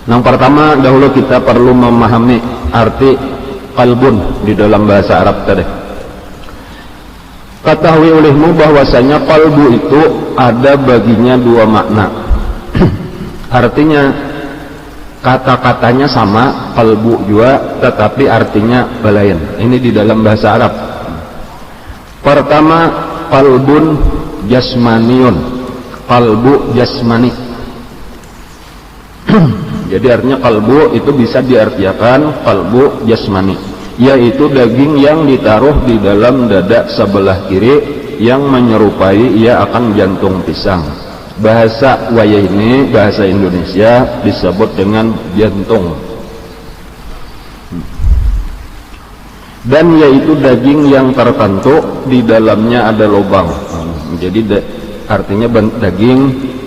Yang pertama dahulu kita perlu memahami arti qalbun di dalam bahasa Arab tadi. Ketahui olehmu bahwasanya qalbu itu ada baginya dua makna. Artinya kata-katanya sama, qalbu juga, tetapi artinya belain. Ini di dalam bahasa Arab. Pertama, qalbun jasmaniyun, qalbu jasmani. Jadi artinya qalbu itu bisa diartikan qalbu jasmani, yaitu daging yang ditaruh di dalam dada sebelah kiri yang menyerupai ia akan jantung pisang. Bahasa wayah ini, bahasa Indonesia disebut dengan jantung. Dan yaitu daging yang tertentu di dalamnya ada lubang. Jadi artinya daging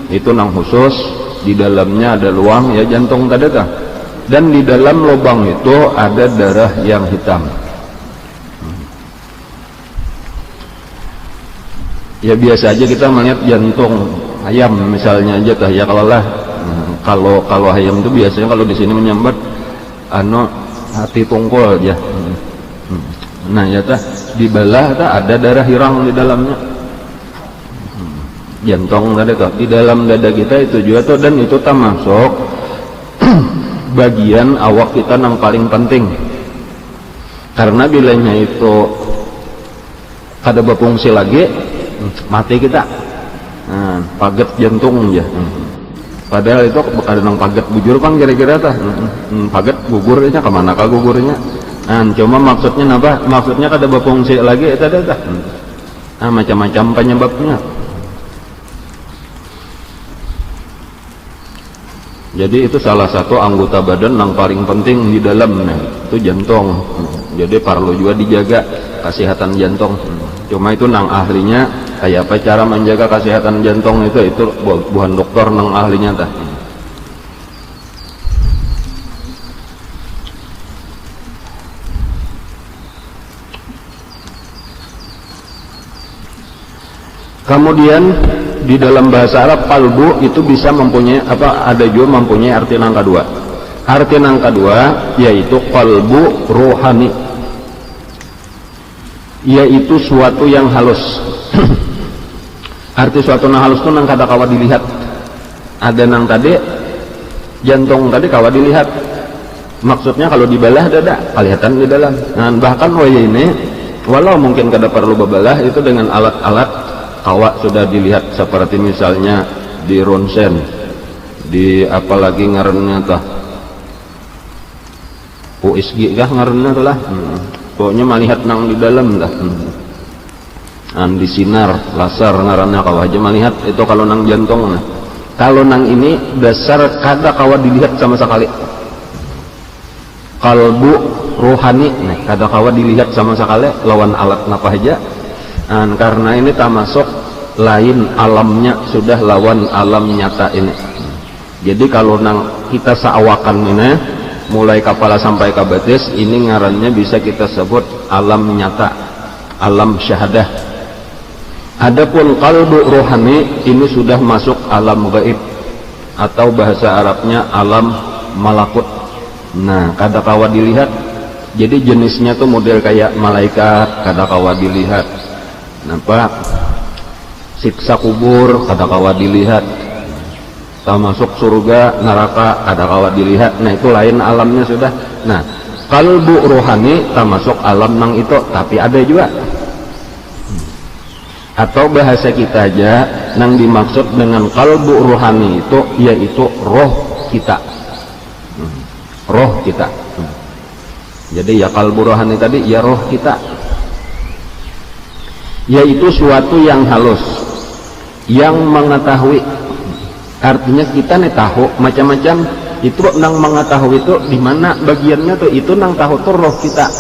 itu nang khusus, di dalamnya ada luang, ya jantung tadi kah. Dan di dalam lubang itu ada darah yang hitam. Ya biasa aja kita melihat jantung ayam misalnya aja tah, ya kalau ayam itu biasanya kalau di sini menyambat hati tungkol aja. Nah ya tah dibelah tah ada darah hirang di dalamnya. Jantung tadi kah di dalam dada kita itu juga tuh, dan itu termasuk bagian awak kita yang paling penting, karena bilanya itu kada berfungsi lagi mati kita. Nah, paget jantung ya. Padahal itu kadang paget bujur kan kira-kira tah. Paget gugurnya kemana kah gugurnya? Nah, cuma maksudnya apa? Maksudnya kada berfungsi lagi itu tah. Nah, macam-macam penyebabnya. Jadi itu salah satu anggota badan yang paling penting di dalamnya, itu jantung. Jadi perlu juga dijaga kesehatan jantung. Cuma itu nang ahlinya kayak apa cara menjaga kesehatan jantung itu bukan dokter nang ahlinya tah. Kemudian di dalam bahasa Arab qalbu itu bisa mempunyai ada juga mempunyai arti yang kedua. Arti yang kedua yaitu qalbu rohani, yaitu suatu yang halus. Arti suatu yang halus itu nang kada kawa dilihat. Ada nang tadi jantung tadi kawa dilihat. Maksudnya kalau dibelah dada kelihatan di dalam. Nah, bahkan ini walau mungkin kada perlu bebelah itu dengan alat-alat kawa sudah dilihat, seperti misalnya di ronsen, di apalagi ngarannya tah USG kah ngarannya tuh lah. Pokoknya melihat nang di dalam lah. Di sinar laser ngarannya kawa aja melihat itu kalau nang jantung. Nah, kalau nang ini dasar kada kawa dilihat sama sekali. Kalbu rohani, nah kada kawa dilihat sama sekali lawan alat napa aja. Karena ini termasuk lain alamnya, sudah lawan alam nyata ini. Jadi kalau nang kita seawakan ini mulai kepala sampai ke betis, ini ngarannya bisa kita sebut alam nyata, alam syahadah. Adapun qalbu rohani ini sudah masuk alam gaib, atau bahasa Arabnya alam malakut. Nah kada kawa dilihat, jadi jenisnya tuh model kayak malaikat kada kawa dilihat. Nampak siksa kubur kada kawa dilihat, termasuk surga neraka kada kawa dilihat. Nah itu lain alamnya sudah. Nah qalbu rohani termasuk alam nang itu, tapi ada juga atau bahasa kita aja nang dimaksud dengan qalbu rohani itu yaitu roh kita. Roh kita. Jadi ya qalbu rohani tadi ya roh kita, yaitu suatu yang halus, yang mengetahui. Artinya kita nih tahu macam-macam itu nang mengetahui itu di mana bagiannya tuh, itu nang tahu tuh roh kita.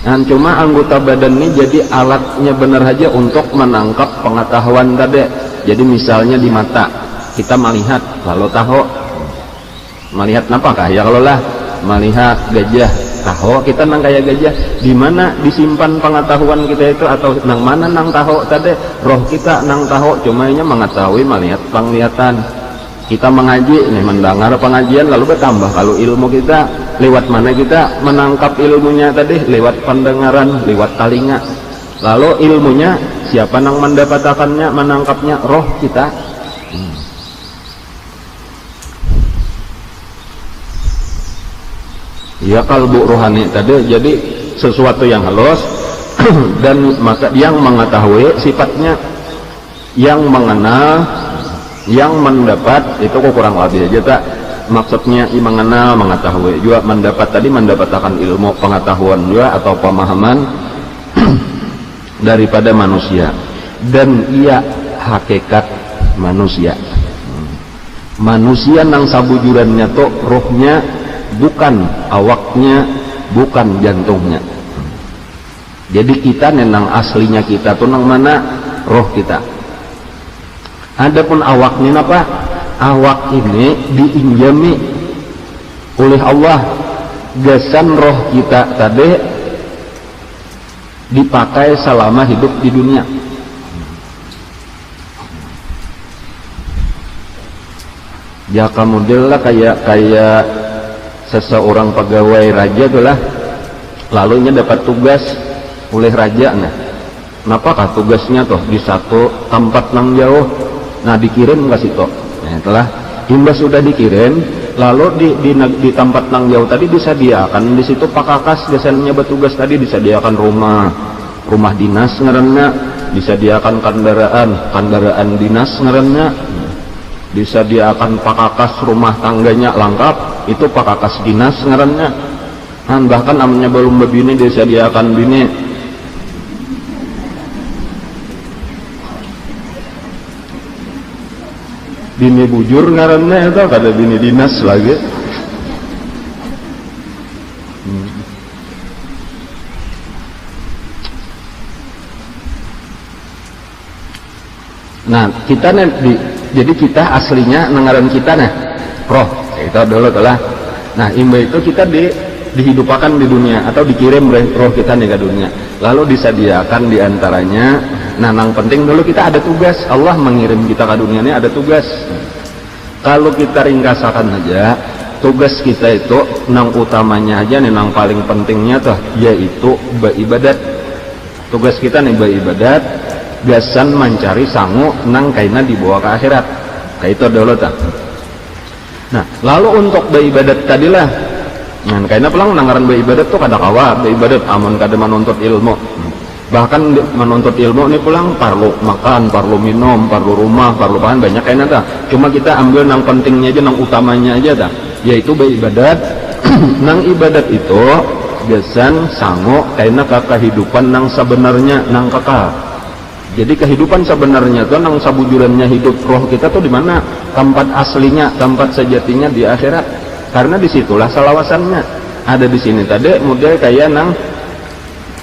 Dan cuma anggota badan ini jadi alatnya benar aja untuk menangkap pengetahuan tadi. Jadi misalnya di mata kita melihat lalu tahu melihat apakah ya, kalau lah melihat gajah tahu kita nang kayak gajah, di mana disimpan pengetahuan kita itu, atau nang mana nang tahu tadi roh kita nang tahu, cuma nya mengetahui melihat penglihatan. kita mengaji nih, mendengar pengajian lalu bertambah. Kalau ilmu kita lewat mana kita menangkap ilmunya tadi? Lewat pendengaran, lewat telinga. Lalu ilmunya siapa yang mendapatkannya, menangkapnya? Roh kita. Ya kalbu rohani tadi jadi sesuatu yang halus dan maka yang mengetahui sifatnya, yang mengenal, yang mendapat itu kurang lebih aja tak. Maksudnya mengenal, mengetahui juga mendapat tadi, mendapatkan ilmu pengetahuan juga atau pemahaman daripada manusia. Dan ia hakikat manusia. Manusia nang sabujurannya tuh rohnya, bukan awaknya, bukan jantungnya. Jadi kita nenang aslinya kita tuh nang mana? Roh kita. Adapun awak ini apa? Awak ini diinjami oleh Allah. Gasan roh kita tadi dipakai selama hidup di dunia. Ya kemudian lah kayak seseorang pegawai raja tuh lah, lalunya dapat tugas oleh raja. Nah, kenapakah tugasnya tuh di satu tempat nang jauh? Nah, dikirim nggak sih toh? Nah, telah imbas sudah dikirim, lalu di tempat nang jauh tadi disediakan di situ pakakas biasanya bertugas tadi, disediakan rumah dinas ngaranna, disediakan kendaraan dinas ngaranna, disediakan pakakas rumah tangganya lengkap, itu pakakas dinas ngaranna. Bahkan namanya belum begini disediakan bini. Bini bujur ngaranna itu kada bini dinas lagi. Nah, kita jadi kita aslinya nengaran kita nah roh itu dulu telah. Nah, imba itu kita dihidupakan di dunia atau dikirim roh kita nih ke dunia, lalu disediakan diantaranya. Nah, yang penting dulu kita ada tugas. Allah mengirim kita ke dunia ini ada tugas. Kalau kita ringkasakan aja, tugas kita itu nang utamanya aja nih, nang paling pentingnya tuh yaitu beribadat. Tugas kita nih beribadat, gasan mencari sangu nang kaina dibawa ke akhirat. Kayak itu dulu tuh. Nah, lalu untuk beribadat tadilah, nah kaina pelang nangaran beribadat tuh kada kawa beribadat amun kada menuntut ilmu. Bahkan menuntut ilmu ini pulang perlu makan, perlu minum, perlu rumah, perlu bahan banyak kayaknya dah. Cuma kita ambil nang pentingnya aja, nang utamanya aja dah, yaitu beribadat. Nang ibadat itu gasan sango kayaknya kehidupan nang sebenarnya nang kekal. Jadi kehidupan sebenarnya tuh nang sabujurannya hidup roh kita tuh di mana? Tempat aslinya, tempat sejatinya di akhirat. Karena disitulah salawasannya. Ada di sini tadi model kayak nang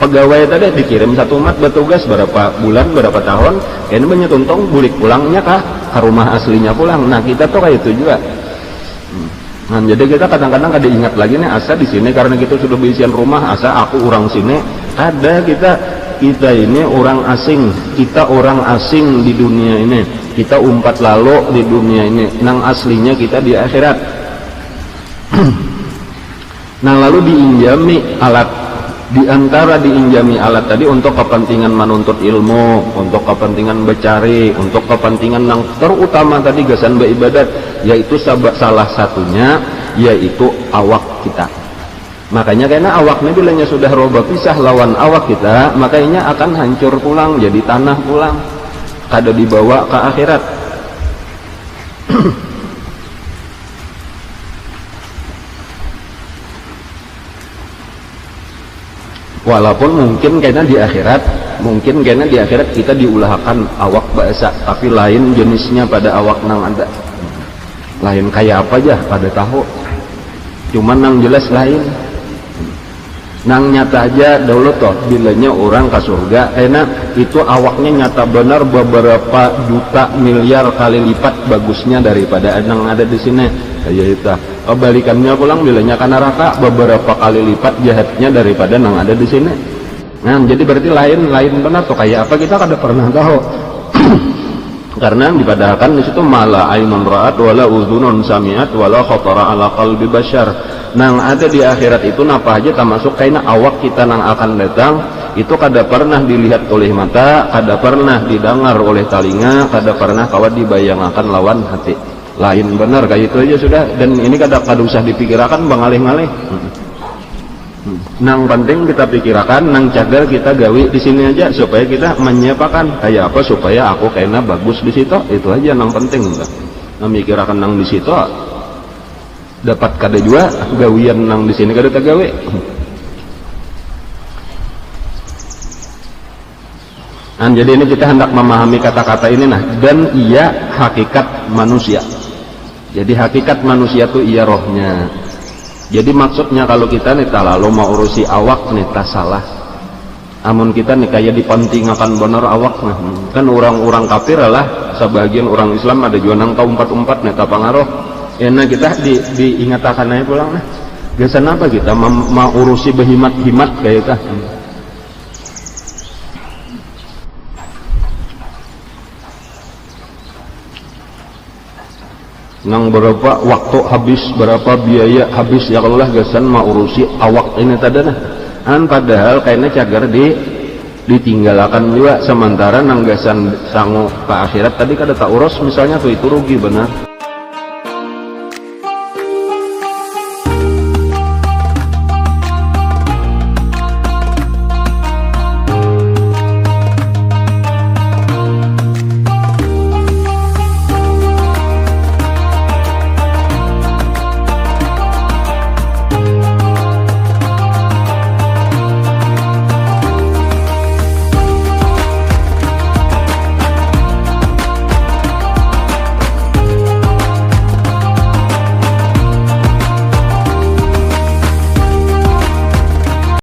pegawai tadi dikirim satu umat bertugas berapa bulan, berapa tahun, ini banyak untung bulik pulangnya kah ke rumah aslinya pulang. Nah, kita tuh kayak itu juga. Nah, jadi kita kadang-kadang kada ingat lagi nih asa di sini karena kita sudah berisian rumah, asa aku orang sini. Ada kita ini orang asing, kita orang asing di dunia ini. Kita umpat lalu di dunia ini. Nang aslinya kita di akhirat. Nah, lalu diinjami alat. Di antara diinjami alat tadi untuk kepentingan menuntut ilmu, untuk kepentingan bercari, untuk kepentingan yang terutama tadi gasan beribadat, yaitu salah satunya yaitu awak kita. Makanya karena awaknya bilanya sudah roba pisah lawan awak kita, makanya akan hancur pulang jadi tanah pulang, kada dibawa ke akhirat. Walaupun mungkin kayaknya di akhirat kita diulahkan awak bahasa, tapi lain jenisnya pada awak nang ada. Lain kayak apa aja pada tahu. Cuman nang jelas lain. Nang nyata aja dahulu toh bilanya orang ke surga, karena itu awaknya nyata benar beberapa juta miliar kali lipat bagusnya daripada nang ada di sini. Kayak itu. Kebalikannya pulang bilanya ke neraka beberapa kali lipat jahatnya daripada nang ada di sini. Nah, jadi berarti lain benar tuh kayak apa kita kada pernah tahu. karena dipadahkan di situ mala ainun ra'at wala udhunun sami'at wala khatara ala qalbi bashar. Nang ada di akhirat itu napa aja termasuk kaina awak kita nang akan datang itu kada pernah dilihat oleh mata, kada pernah didengar oleh telinga, kada pernah kawat dibayangkan lawan hati. Lain benar kayak itu aja sudah, dan ini kada usah dipikirkan bangalih-ngalih. Nang penting kita pikirkan, nang cadar kita gawi di sini aja supaya kita menyiapkan kayak apa supaya aku kayaknya bagus di situ, itu aja nang penting. Memikirkan nang di situ dapat kada juga gawian nang di sini kada tagawi. Jadi ini kita hendak memahami kata-kata ini nah, dan ia hakikat manusia. Jadi hakikat manusia itu ia rohnya. Jadi maksudnya kalau kita nih lalu mau urusi awak nih tak salah. Amun kita nih kayak dipentingkan bener awak nah. Kan orang-orang kafir lah, sebagian orang Islam ada juga nang umpat-umpat nih kapangaruh. Nah kita diingatkan aja pulang nah. Biasanya apa kita mau urusi behimat-himat kayak kita. Nang berapa waktu habis, berapa biaya habis ya kalau lah gasan mau urusi awak ini tadi nah. Padahal kayaknya cagar ditinggalkan juga sementara nang gasan sangu ke akhirat tadi kada tak urus misalnya tuh itu rugi benar.